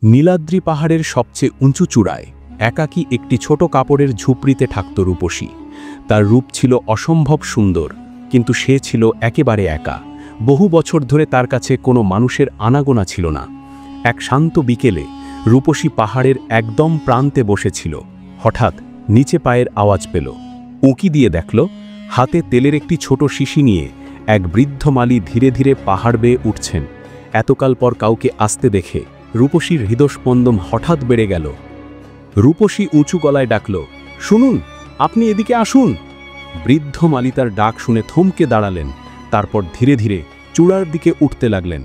নীলাদ্রি পাহাড়ের সবচেয়ে উঁচু চূড়ায় একাকী একটি ছোট কাপড়ের ঝুপড়িতে থাকত রূপসী। তার রূপ ছিল অসম্ভব সুন্দর, কিন্তু সে ছিল একেবারে একা। বহু বছর ধরে তার কাছে কোনো মানুষের আনাগোনা ছিল না। এক শান্ত বিকেলে রূপসী পাহাড়ের একদম প্রান্তে বসেছিল। হঠাৎ নিচে পায়ের আওয়াজ পেল। উঁকি দিয়ে দেখল, হাতে তেলের একটি ছোট শিশি নিয়ে এক বৃদ্ধ মালী ধীরে ধীরে পাহাড় বেয়ে উঠছেন। এতকাল পর কাউকে আসতে দেখে রূপসীর হৃদস্পন্দন হঠাৎ বেড়ে গেল। রূপসী উঁচু গলায় ডাকল, শুনুন, আপনি এদিকে আসুন। বৃদ্ধ মালী তার ডাক শুনে থমকে দাঁড়ালেন, তারপর ধীরে ধীরে চূড়ার দিকে উঠতে লাগলেন।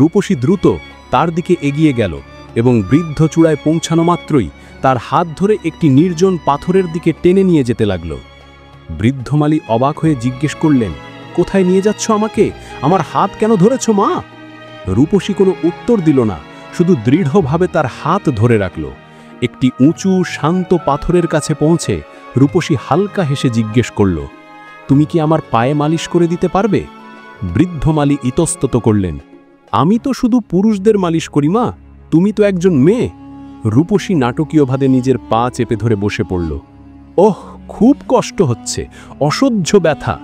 রূপসী দ্রুত তার দিকে এগিয়ে গেল এবং বৃদ্ধ চূড়ায় পৌঁছানো মাত্রই তার হাত ধরে একটি নির্জন পাথরের দিকে টেনে নিয়ে যেতে লাগল। বৃদ্ধ মালী অবাক হয়ে জিজ্ঞেস করলেন, কোথায় নিয়ে যাচ্ছ আমাকে? আমার হাত কেন ধরেছ মা? রূপসী কোনো উত্তর দিল না, শুধু দৃঢ়ভাবে তার হাত ধরে রাখল। একটি উঁচু শান্ত পাথরের কাছে পৌঁছে রূপসী হালকা হেসে জিজ্ঞেস করল, তুমি কি আমার পায়ে মালিশ করে দিতে পারবে? বৃদ্ধ মালী ইতস্তত করলেন, আমি তো শুধু পুরুষদের মালিশ করি মা, তুমি তো একজন মেয়ে। রূপসী নাটকীয়ভাবে নিজের পা চেপে ধরে বসে পড়ল। ওহ, খুব কষ্ট হচ্ছে, অসহ্য ব্যথা।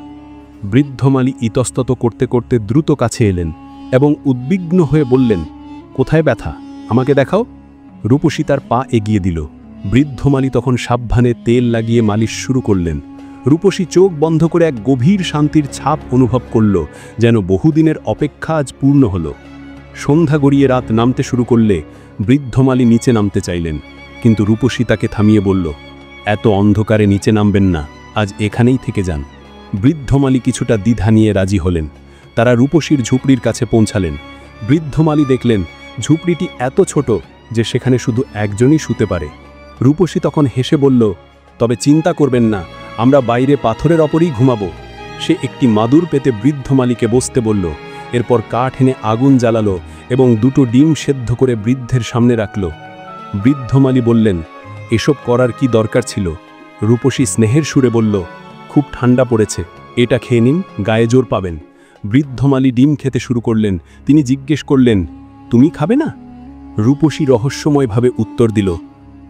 বৃদ্ধ মালী ইতস্তত করতে করতে দ্রুত কাছে এলেন এবং উদ্বিগ্ন হয়ে বললেন, কোথায় ব্যথা? আমাকে দেখাও। রূপসী তার পা এগিয়ে দিল। বৃদ্ধ মালী তখন সাবধানে তেল লাগিয়ে মালিশ শুরু করলেন। রূপসী চোখ বন্ধ করে এক গভীর শান্তির ছাপ অনুভব করল, যেন বহুদিনের অপেক্ষা আজ পূর্ণ হল। সন্ধ্যা গড়িয়ে রাত নামতে শুরু করলে বৃদ্ধ মালী নিচে নামতে চাইলেন, কিন্তু রূপসী তাকে থামিয়ে বলল, এত অন্ধকারে নিচে নামবেন না, আজ এখানেই থেকে যান। বৃদ্ধ মালী কিছুটা দ্বিধা নিয়ে রাজি হলেন। তারা রূপসীর ঝুপড়ির কাছে পৌঁছালেন। বৃদ্ধ মালী দেখলেন ঝুপড়িটি এত ছোট যে সেখানে শুধু একজনই শুতে পারে। রূপসী তখন হেসে বলল, তবে চিন্তা করবেন না, আমরা বাইরে পাথরের ওপরেই ঘুমাবো। সে একটি মাদুর পেতে বৃদ্ধ মালীকে বসতে বলল। এরপর কাঠ এনে আগুন জ্বালালো এবং দুটো ডিম সেদ্ধ করে বৃদ্ধের সামনে রাখল। বৃদ্ধ মালী বললেন, এসব করার কি দরকার ছিল? রূপসী স্নেহের সুরে বলল, খুব ঠান্ডা পড়েছে, এটা খেয়ে নিন, গায়ে জোর পাবেন। বৃদ্ধ মালী ডিম খেতে শুরু করলেন। তিনি জিজ্ঞেস করলেন, তুমি খাবে না? রূপসী রহস্যময়ভাবে উত্তর দিল,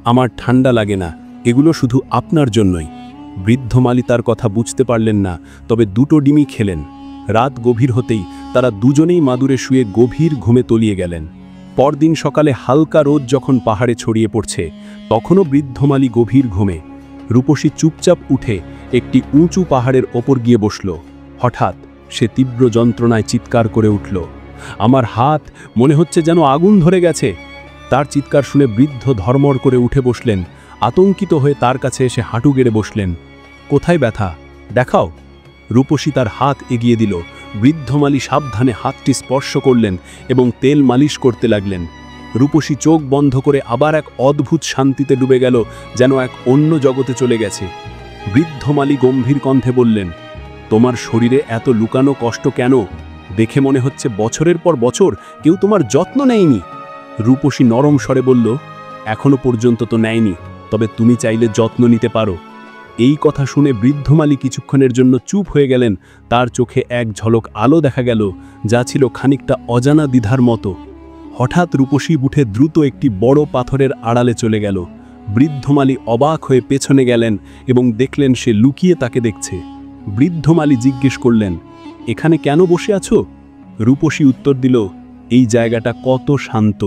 আমার ঠান্ডা লাগে না, এগুলো শুধু আপনার জন্যই। বৃদ্ধ মালী তার কথা বুঝতে পারলেন না, তবে দুটো ডিমই খেলেন। রাত গভীর হতেই তারা দুজনেই মাদুরে শুয়ে গভীর ঘুমে তলিয়ে গেলেন। পরদিন সকালে হালকা রোদ যখন পাহাড়ে ছড়িয়ে পড়ছে, তখনও বৃদ্ধ মালী গভীর ঘুমে। রূপসী চুপচাপ উঠে একটি উঁচু পাহাড়ের ওপর গিয়ে বসল। হঠাৎ সে তীব্র যন্ত্রণায় চিৎকার করে উঠল, আমার হাত মনে হচ্ছে যেন আগুন ধরে গেছে। তার চিৎকার শুনে বৃদ্ধ ধর্মর করে উঠে বসলেন। আতঙ্কিত হয়ে তার কাছে এসে হাঁটু গেড়ে বসলেন। কোথায় ব্যথা? দেখাও। রূপসী তার হাত এগিয়ে দিল। বৃদ্ধ মালী সাবধানে হাতটি স্পর্শ করলেন এবং তেল মালিশ করতে লাগলেন। রূপসী চোখ বন্ধ করে আবার এক অদ্ভুত শান্তিতে ডুবে গেল, যেন এক অন্য জগতে চলে গেছে। বৃদ্ধ মালী গম্ভীর কণ্ঠে বললেন, তোমার শরীরে এত লুকানো কষ্ট কেন? দেখে মনে হচ্ছে বছরের পর বছর কেউ তোমার যত্ন নেয়নি। রূপসী নরম স্বরে বলল, এখনো পর্যন্ত তো নেয়নি, তবে তুমি চাইলে যত্ন নিতে পারো। এই কথা শুনে বৃদ্ধ মালী কিছুক্ষণের জন্য চুপ হয়ে গেলেন। তার চোখে এক ঝলক আলো দেখা গেল, যা ছিল খানিকটা অজানা দ্বিধার মতো। হঠাৎ রূপসী উঠে দ্রুত একটি বড় পাথরের আড়ালে চলে গেল। বৃদ্ধ মালী অবাক হয়ে পেছনে গেলেন এবং দেখলেন সে লুকিয়ে তাকে দেখছে। বৃদ্ধ মালী জিজ্ঞেস করলেন, এখানে কেন বসে আছো? রূপসী উত্তর দিল, এই জায়গাটা কত শান্ত,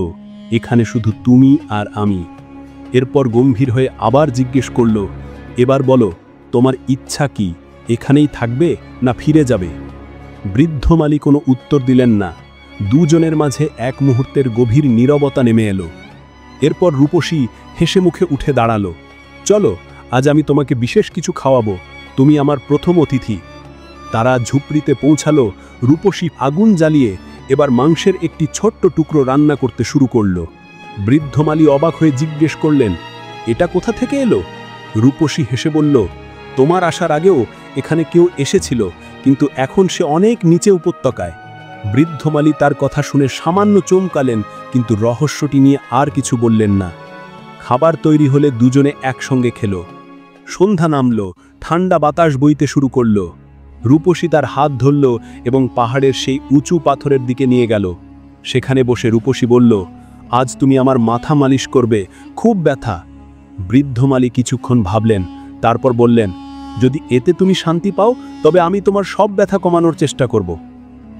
এখানে শুধু তুমি আর আমি। এরপর গম্ভীর হয়ে আবার জিজ্ঞেস করল, এবার বলো, তোমার ইচ্ছা কি? এখানেই থাকবে না ফিরে যাবে? বৃদ্ধ মালী কোনো উত্তর দিলেন না। দুজনের মাঝে এক মুহূর্তের গভীর নীরবতা নেমে এলো। এরপর রূপসী হেসে মুখে উঠে দাঁড়ালো, চলো, আজ আমি তোমাকে বিশেষ কিছু খাওয়াবো, তুমি আমার প্রথম অতিথি। তারা ঝুপড়িতে পৌঁছালো। রূপসী আগুন জ্বালিয়ে এবার মাংসের একটি ছোট্ট টুকরো রান্না করতে শুরু করল। বৃদ্ধ মালী অবাক হয়ে জিজ্ঞেস করলেন, এটা কোথা থেকে এলো? রূপসী হেসে বলল, তোমার আসার আগেও এখানে কেউ এসেছিল, কিন্তু এখন সে অনেক নিচে উপত্যকায়। বৃদ্ধ মালী তার কথা শুনে সামান্য চমকালেন, কিন্তু রহস্যটি নিয়ে আর কিছু বললেন না। খাবার তৈরি হলে দুজনে একসঙ্গে খেল। সন্ধ্যা নামল, ঠান্ডা বাতাস বইতে শুরু করল। রূপসী তার হাত ধরল এবং পাহাড়ের সেই উঁচু পাথরের দিকে নিয়ে গেল। সেখানে বসে রূপসী বলল, আজ তুমি আমার মাথা মালিশ করবে, খুব ব্যথা। বৃদ্ধ মালি কিছুক্ষণ ভাবলেন, তারপর বললেন, যদি এতে তুমি শান্তি পাও তবে আমি তোমার সব ব্যথা কমানোর চেষ্টা করব।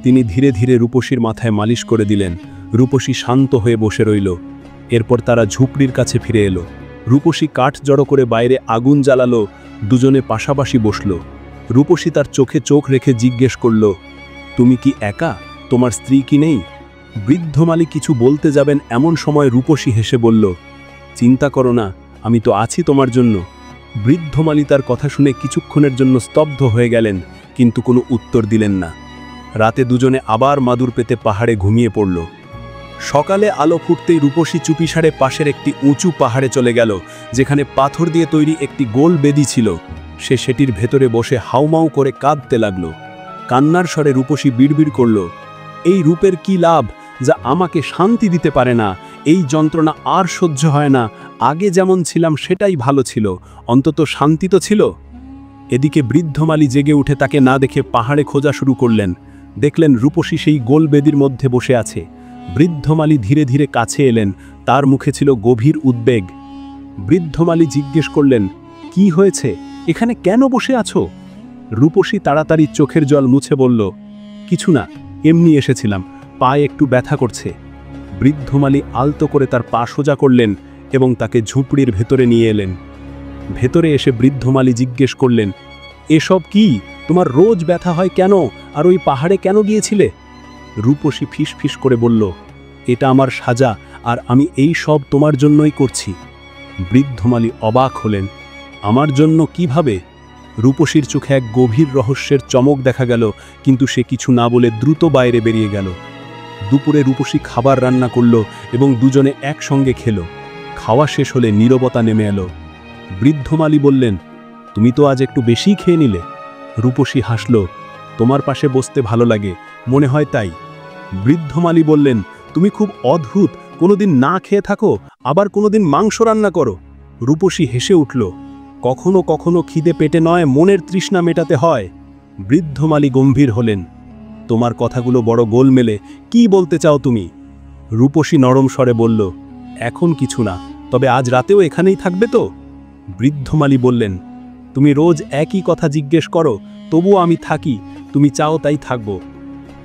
তিনি ধীরে ধীরে রূপসীর মাথায় মালিশ করে দিলেন। রূপসী শান্ত হয়ে বসে রইল। এরপর তারা ঝুপড়ির কাছে ফিরে এলো। রূপসী কাঠ জড়ো করে বাইরে আগুন জ্বালালো। দুজনে পাশাপাশি বসল। রূপসী তার চোখে চোখ রেখে জিজ্ঞেস করল, তুমি কি একা? তোমার স্ত্রী কি নেই? বৃদ্ধ মালি কিছু বলতে যাবেন এমন সময় রূপসী হেসে বলল, চিন্তা করো না, আমি তো আছি তোমার জন্য। বৃদ্ধ মালি তার কথা শুনে কিছুক্ষণের জন্য স্তব্ধ হয়ে গেলেন, কিন্তু কোনো উত্তর দিলেন না। রাতে দুজনে আবার মাদুর পেতে পাহাড়ে ঘুমিয়ে পড়ল। সকালে আলো ফুটতেই রূপসী চুপিসারে পাশের একটি উঁচু পাহাড়ে চলে গেল, যেখানে পাথর দিয়ে তৈরি একটি গোল বেদি ছিল। সে সেটির ভেতরে বসে হাউমাউ করে কাঁদতে লাগল। কান্নার স্বরে রূপসী বিড়বিড় করল, এই রূপের কি লাভ, যা আমাকে শান্তি দিতে পারে না। এই যন্ত্রণা আর সহ্য হয় না। আগে যেমন ছিলাম সেটাই ভালো ছিল, অন্তত শান্তি তো ছিল। এদিকে বৃদ্ধ মালি জেগে উঠে তাকে না দেখে পাহাড়ে খোঁজা শুরু করলেন। দেখলেন রূপসী সেই গোল বেদির মধ্যে বসে আছে। বৃদ্ধ মালি ধীরে ধীরে কাছে এলেন। তার মুখে ছিল গভীর উদ্বেগ। বৃদ্ধ মালি জিজ্ঞেস করলেন, কি হয়েছে? এখানে কেন বসে আছো? রূপসী তাড়াতাড়ি চোখের জল মুছে বলল, কিছু না, এমনি এসেছিলাম, পায়ে একটু ব্যথা করছে। বৃদ্ধ মালি আলতো করে তার পা সোজা করলেন এবং তাকে ঝুপড়ির ভেতরে নিয়ে এলেন। ভেতরে এসে বৃদ্ধ মালি জিজ্ঞেস করলেন, এসব কি? তোমার রোজ ব্যথা হয় কেন? আর ওই পাহাড়ে কেন গিয়েছিলে? রূপসী ফিস ফিস করে বলল, এটা আমার সাজা, আর আমি এই সব তোমার জন্যই করছি। বৃদ্ধ মালি অবাক হলেন, আমার জন্য কিভাবে? রূপসীর চোখে এক গভীর রহস্যের চমক দেখা গেল, কিন্তু সে কিছু না বলে দ্রুত বাইরে বেরিয়ে গেল। দুপুরে রূপসী খাবার রান্না করল এবং দুজনে একসঙ্গে খেল। খাওয়া শেষ হলে নীরবতা নেমে এলো। বৃদ্ধ মালি বললেন, তুমি তো আজ একটু বেশিই খেয়ে নিলে। রূপসী হাসল, তোমার পাশে বসতে ভালো লাগে, মনে হয় তাই। বৃদ্ধ মালি বললেন, তুমি খুব অদ্ভুত, কোনোদিন না খেয়ে থাকো, আবার কোনোদিন মাংস রান্না করো। রূপসী হেসে উঠল, কখনো কখনো খিদে পেটে নয়, মনের তৃষ্ণা মেটাতে হয়। বৃদ্ধ মালি গম্ভীর হলেন, তোমার কথাগুলো বড় গোলমেলে, কি বলতে চাও তুমি? রূপসী নরম স্বরে বলল, এখন কিছু না, তবে আজ রাতেও এখানেই থাকবে তো? বৃদ্ধ মালি বললেন, তুমি রোজ একই কথা জিজ্ঞেস করো, তবুও আমি থাকি, তুমি চাও তাই থাকব।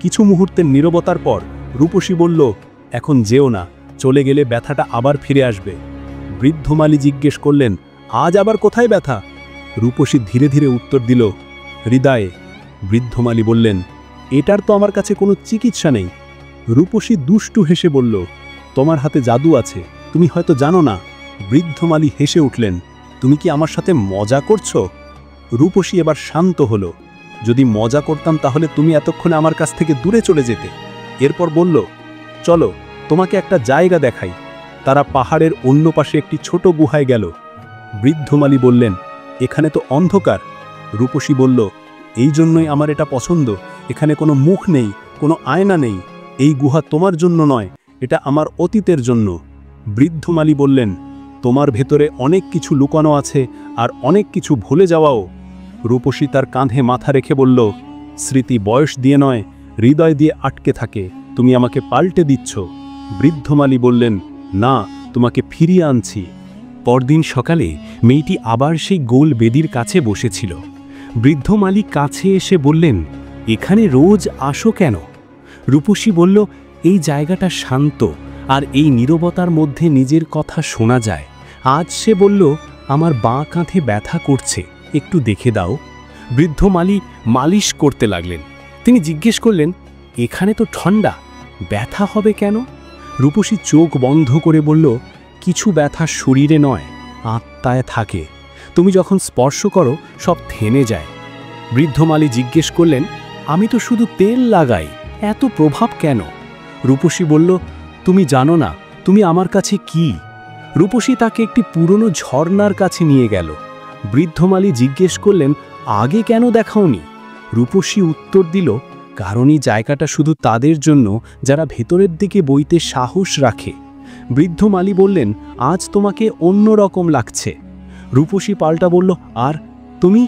কিছু মুহূর্তের নীরবতার পর রূপসী বলল, এখন যেও না, চলে গেলে ব্যথাটা আবার ফিরে আসবে। বৃদ্ধ মালি জিজ্ঞেস করলেন, আজ আবার কোথায় ব্যথা? রূপসী ধীরে ধীরে উত্তর দিল, হৃদয়ে। বৃদ্ধ মালি বললেন, এটার তো আমার কাছে কোনো চিকিৎসা নেই। রূপসী দুষ্টু হেসে বলল, তোমার হাতে জাদু আছে, তুমি হয়তো জানো না। বৃদ্ধ মালি হেসে উঠলেন, তুমি কি আমার সাথে মজা করছো? রূপসী এবার শান্ত হলো, যদি মজা করতাম তাহলে তুমি এতক্ষণে আমার কাছ থেকে দূরে চলে যেতে। এরপর বলল, চলো, তোমাকে একটা জায়গা দেখাই। তারা পাহাড়ের অন্য পাশে একটি ছোট গুহায় গেল। বৃদ্ধ মালি বললেন, এখানে তো অন্ধকার। রূপসী বলল, এই জন্যই আমার এটা পছন্দ, এখানে কোনো মুখ নেই, কোনো আয়না নেই। এই গুহা তোমার জন্য নয়, এটা আমার অতীতের জন্য। বৃদ্ধ মালি বললেন, তোমার ভেতরে অনেক কিছু লুকানো আছে, আর অনেক কিছু ভুলে যাওয়াও। রূপসী তার কাঁধে মাথা রেখে বলল, স্মৃতি বয়স দিয়ে নয়, হৃদয় দিয়ে আটকে থাকে, তুমি আমাকে পাল্টে দিচ্ছ। বৃদ্ধ মালি বললেন, না, তোমাকে ফিরিয়ে আনছি। পরদিন সকালে মেয়েটি আবার সেই গোল বেদির কাছে বসেছিল। বৃদ্ধ মালি কাছে এসে বললেন, এখানে রোজ আসো কেন? রূপসী বলল, এই জায়গাটা শান্ত, আর এই নীরবতার মধ্যে নিজের কথা শোনা যায়। আজ সে বলল, আমার বাঁ কাঁধে ব্যথা করছে, একটু দেখে দাও। বৃদ্ধ মালি মালিশ করতে লাগলেন। তিনি জিজ্ঞেস করলেন, এখানে তো ঠান্ডা, ব্যথা হবে কেন? রূপসী চোখ বন্ধ করে বলল, কিছু ব্যথা শরীরে নয়, আত্মায় থাকে। তুমি যখন স্পর্শ করো সব থেমে যায়। বৃদ্ধ মালি জিজ্ঞেস করলেন, আমি তো শুধু তেল লাগাই, এত প্রভাব কেন? রূপসী বলল, তুমি জানো না তুমি আমার কাছে কি। রূপসী তাকে একটি পুরনো ঝর্ণার কাছে নিয়ে গেল। বৃদ্ধ মালি জিজ্ঞেস করলেন, আগে কেন দেখাওনি? রূপসী উত্তর দিল, কারণ এই জায়গাটা শুধু তাদের জন্য যারা ভেতরের দিকে বইতে সাহস রাখে। বৃদ্ধ মালি বললেন, আজ তোমাকে অন্য রকম লাগছে। রূপসী পাল্টা বলল, আর তুমি?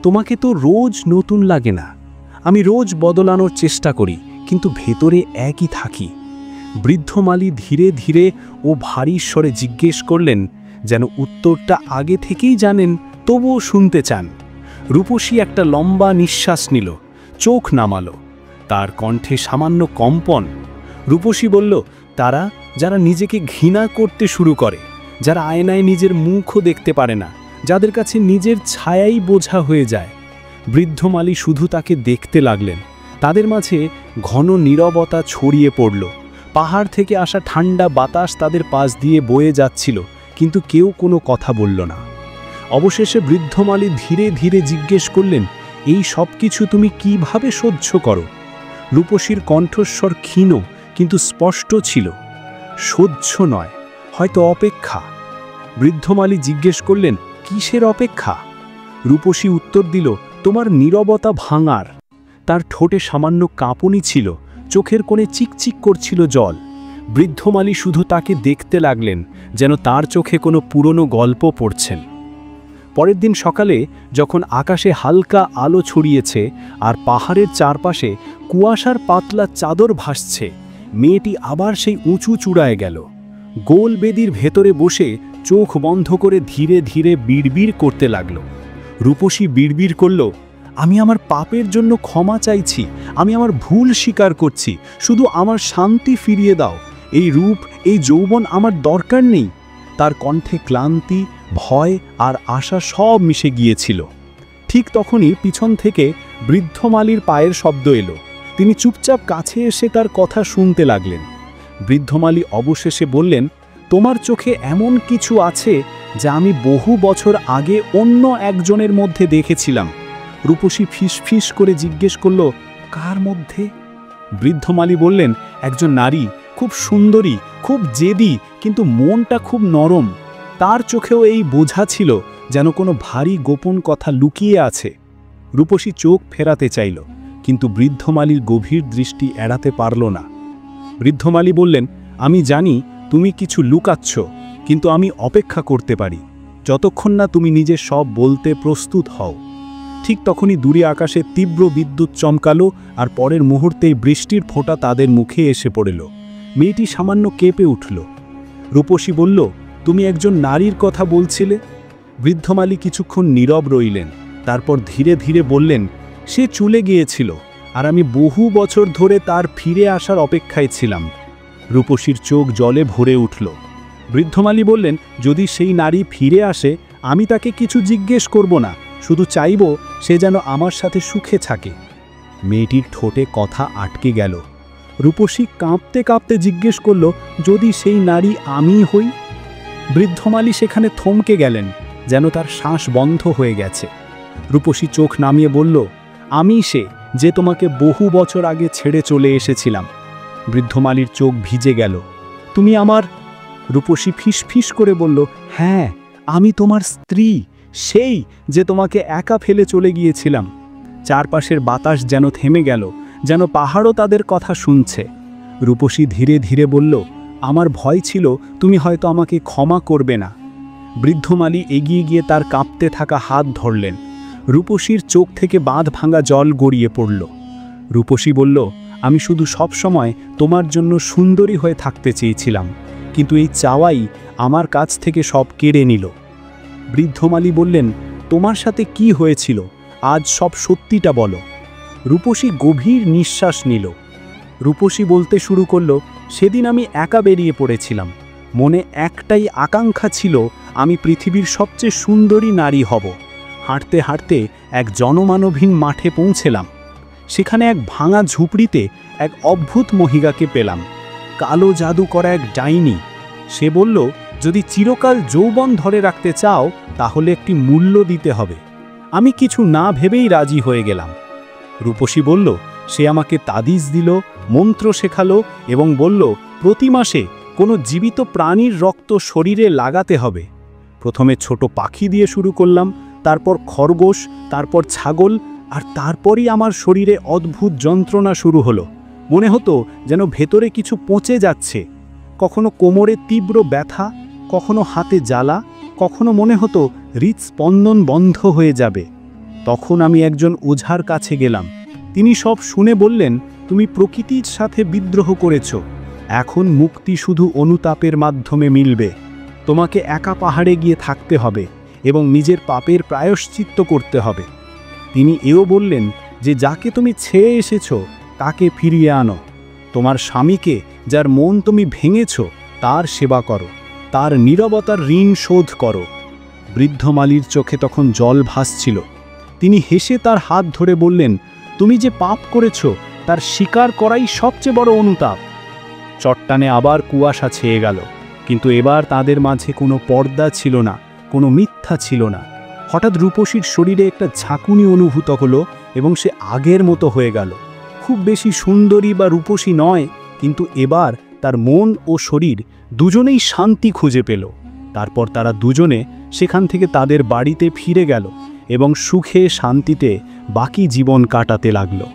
তোমাকে তো রোজ নতুন লাগে না। আমি রোজ বদলানোর চেষ্টা করি, কিন্তু ভেতরে একই থাকি। বৃদ্ধ মালী ধীরে ধীরে ও ভারী স্বরে জিজ্ঞেস করলেন, যেন উত্তরটা আগে থেকেই জানেন তবুও শুনতে চান। রূপসী একটা লম্বা নিঃশ্বাস নিল, চোখ নামালো, তার কণ্ঠে সামান্য কম্পন। রূপসী বলল, তারা যারা নিজেকে ঘৃণা করতে শুরু করে, যারা আয়নায় নিজের মুখও দেখতে পারে না, যাদের কাছে নিজের ছায়াই বোঝা হয়ে যায়। বৃদ্ধ মালী শুধু তাকে দেখতে লাগলেন। তাদের মাঝে ঘন নীরবতা ছড়িয়ে পড়ল। পাহাড় থেকে আসা ঠান্ডা বাতাস তাদের পাশ দিয়ে বয়ে যাচ্ছিল, কিন্তু কেউ কোনো কথা বলল না। অবশেষে বৃদ্ধ মালী ধীরে ধীরে জিজ্ঞেস করলেন, এই সব কিছু তুমি কিভাবে সহ্য করো? রূপসীর কণ্ঠস্বর ক্ষীণ কিন্তু স্পষ্ট ছিল, সহ্য নয়, হয়তো অপেক্ষা। বৃদ্ধ মালী জিজ্ঞেস করলেন, কিসের অপেক্ষা? রূপসী উত্তর দিল, তোমার নীরবতা ভাঙার। তার ঠোঁটে সামান্য কাঁপুনি ছিল, চোখের কোণে চিকচিক করছিল জল। বৃদ্ধ মালী শুধু তাকে দেখতে লাগলেন, যেন তার চোখে কোনো পুরনো গল্প পড়ছেন। পরের দিন সকালে যখন আকাশে হালকা আলো ছড়িয়েছে আর পাহাড়ের চারপাশে কুয়াশার পাতলা চাদর ভাসছে, মেয়েটি আবার সেই উঁচু চূড়ায় গেল। গোল বেদির ভেতরে বসে চোখ বন্ধ করে ধীরে ধীরে বিড়বিড় করতে লাগল। রূপসী বিড়বিড় করল, আমি আমার পাপের জন্য ক্ষমা চাইছি, আমি আমার ভুল স্বীকার করছি, শুধু আমার শান্তি ফিরিয়ে দাও। এই রূপ, এই যৌবন আমার দরকার নেই। তার কণ্ঠে ক্লান্তি, ভয় আর আশা সব মিশে গিয়েছিল। ঠিক তখনই পিছন থেকে বৃদ্ধ মালীর পায়ের শব্দ এলো। তিনি চুপচাপ কাছে এসে তার কথা শুনতে লাগলেন। বৃদ্ধ মালী অবশেষে বললেন, তোমার চোখে এমন কিছু আছে যা আমি বহু বছর আগে অন্য একজনের মধ্যে দেখেছিলাম। রূপসী ফিসফিস করে জিজ্ঞেস করল, কার মধ্যে? বৃদ্ধ মালী বললেন, একজন নারী, খুব সুন্দরী, খুব জেদি, কিন্তু মনটা খুব নরম। তার চোখেও এই বোঝা ছিল, যেন কোনো ভারী গোপন কথা লুকিয়ে আছে। রূপসী চোখ ফেরাতে চাইল, কিন্তু বৃদ্ধ মালীর গভীর দৃষ্টি এড়াতে পারল না। বৃদ্ধ মালী বললেন, আমি জানি তুমি কিছু লুকাচ্ছ, কিন্তু আমি অপেক্ষা করতে পারি, যতক্ষণ না তুমি নিজে সব বলতে প্রস্তুত হও। ঠিক তখনই দূরে আকাশে তীব্র বিদ্যুৎ চমকালো, আর পরের মুহূর্তেই বৃষ্টির ফোঁটা তাদের মুখে এসে পড়ল। মেয়েটি সামান্য কেঁপে উঠল। রূপসী বলল, তুমি একজন নারীর কথা বলছিলে? বৃদ্ধ মালী কিছুক্ষণ নীরব রইলেন, তারপর ধীরে ধীরে বললেন, সে চলে গিয়েছিল, আর আমি বহু বছর ধরে তার ফিরে আসার অপেক্ষায় ছিলাম। রূপসীর চোখ জলে ভরে উঠল। বৃদ্ধ মালী বললেন, যদি সেই নারী ফিরে আসে, আমি তাকে কিছু জিজ্ঞেস করব না, শুধু চাইব সে যেন আমার সাথে সুখে থাকে। মেয়েটির ঠোঁটে কথা আটকে গেল। রূপসী কাঁপতে কাঁপতে জিজ্ঞেস করল, যদি সেই নারী আমি হই? বৃদ্ধ মালী সেখানে থমকে গেলেন, যেন তার শ্বাস বন্ধ হয়ে গেছে। রূপসী চোখ নামিয়ে বলল, আমি সে, যে তোমাকে বহু বছর আগে ছেড়ে চলে এসেছিলাম। বৃদ্ধ মালীর চোখ ভিজে গেল। তুমি আমার? রূপসী ফিসফিস করে বলল, হ্যাঁ, আমি তোমার স্ত্রী, সেই যে তোমাকে একা ফেলে চলে গিয়েছিলাম। চারপাশের বাতাস যেন থেমে গেল, যেন পাহাড়ও তাদের কথা শুনছে। রূপসী ধীরে ধীরে বলল, আমার ভয় ছিল তুমি হয়তো আমাকে ক্ষমা করবে না। বৃদ্ধ মালী এগিয়ে গিয়ে তার কাঁপতে থাকা হাত ধরলেন। রূপসীর চোখ থেকে বাঁধ ভাঙা জল গড়িয়ে পড়ল। রূপসী বলল, আমি শুধু সব সময় তোমার জন্য সুন্দরী হয়ে থাকতে চেয়েছিলাম, কিন্তু এই চাওয়াই আমার কাছ থেকে সব কেড়ে নিল। বৃদ্ধ মালী বললেন, তোমার সাথে কি হয়েছিল? আজ সব সত্যিটা বলো। রূপসী গভীর নিঃশ্বাস নিল। রূপসী বলতে শুরু করল, সেদিন আমি একা বেরিয়ে পড়েছিলাম। মনে একটাই আকাঙ্ক্ষা ছিল, আমি পৃথিবীর সবচেয়ে সুন্দরী নারী হব। হাঁটতে হাঁটতে এক জনমানবহীন মাঠে পৌঁছলাম। সেখানে এক ভাঙা ঝুপড়িতে এক অদ্ভুত মহিলাকে পেলাম, কালো জাদু করা এক ডাইনি। সে বলল, যদি চিরকাল যৌবন ধরে রাখতে চাও, তাহলে একটি মূল্য দিতে হবে। আমি কিছু না ভেবেই রাজি হয়ে গেলাম। রূপসী বলল, সে আমাকে তাবিজ দিল, মন্ত্র শেখালো এবং বলল, প্রতি মাসে কোনো জীবিত প্রাণীর রক্ত শরীরে লাগাতে হবে। প্রথমে ছোট পাখি দিয়ে শুরু করলাম, তারপর খরগোশ, তারপর ছাগল, আর তারপরই আমার শরীরে অদ্ভুত যন্ত্রণা শুরু হলো। মনে হতো যেন ভেতরে কিছু পচে যাচ্ছে। কখনো কোমরে তীব্র ব্যথা, কখনো হাতে জ্বালা, কখনো মনে হতো হৃৎস্পন্দন বন্ধ হয়ে যাবে। তখন আমি একজন ওঝার কাছে গেলাম। তিনি সব শুনে বললেন, তুমি প্রকৃতির সাথে বিদ্রোহ করেছ। এখন মুক্তি শুধু অনুতাপের মাধ্যমে মিলবে। তোমাকে একা পাহাড়ে গিয়ে থাকতে হবে এবং নিজের পাপের প্রায়শ্চিত্ত করতে হবে। তিনি এও বললেন যে যাকে তুমি ছেড়ে এসেছো তাকে ফিরিয়ে আনো। তোমার স্বামীকে, যার মন তুমি ভেঙেছ, তার সেবা করো, তার নীরবতার ঋণ শোধ করো। বৃদ্ধ মালির চোখে তখন জল ভাসছিল। তিনি হেসে তার হাত ধরে বললেন, তুমি যে পাপ করেছ তার স্বীকার করাই সবচেয়ে বড় অনুতাপ। চট্টানে আবার কুয়াশা ছেয়ে গেল, কিন্তু এবার তাদের মাঝে কোনো পর্দা ছিল না, কোনো মিথ্যা ছিল না। হঠাৎ রূপসীর শরীরে একটা ঝাঁকুনি অনুভূত হলো এবং সে আগের মতো হয়ে গেল। খুব বেশি সুন্দরী বা রূপসী নয়, কিন্তু এবার তার মন ও শরীর দুজনেই শান্তি খুঁজে পেল। তারপর তারা দুজনে সেখান থেকে তাদের বাড়িতে ফিরে গেল এবং সুখে শান্তিতে বাকি জীবন কাটাতে লাগলো।